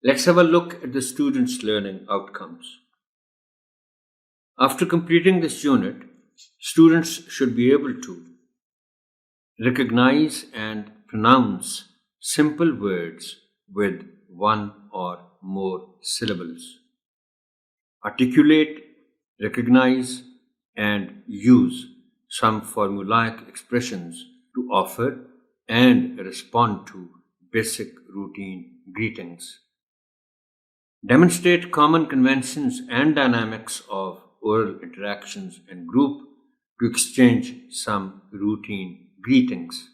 Let's have a look at the students' learning outcomes. After completing this unit, students should be able to recognize and pronounce simple words with one or more syllables, articulate, recognize, and use some formulaic expressions to offer and respond to basic routine greetings. Demonstrate common conventions and dynamics of oral interactions and group to exchange some routine greetings.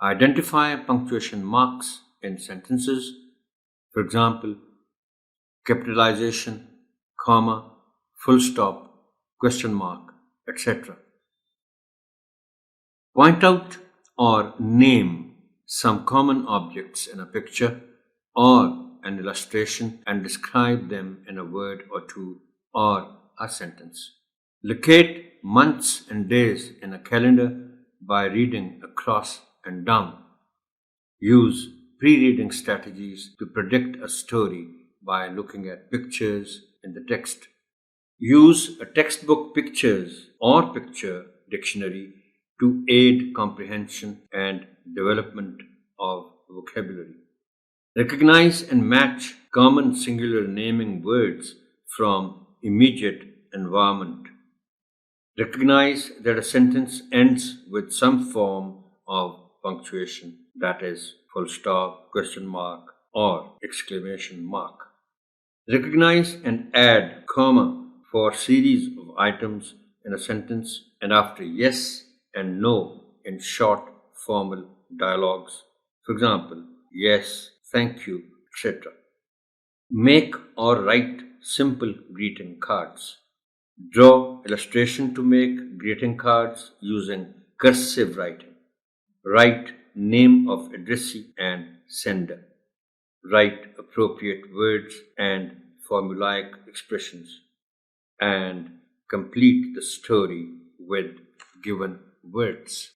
Identify punctuation marks in sentences, for example, capitalization, comma, full stop, question mark, etc. Point out or name some common objects in a picture or an illustration and describe them in a word or two or a sentence. Locate months and days in a calendar by reading across and down. Use pre-reading strategies to predict a story by looking at pictures in the text. Use a textbook pictures or picture dictionary to aid comprehension and development of vocabulary. Recognize and match common singular naming words from immediate environment. Recognize that a sentence ends with some form of punctuation, that is, full stop, question mark, or exclamation mark. Recognize and add comma for series of items in a sentence and after yes and no in short formal dialogues. For example, yes, thank you, etc. Make or write simple greeting cards. Draw illustration to make greeting cards using cursive writing. Write name of addressee and sender. Write appropriate words and formulaic expressions. And complete the story with given words.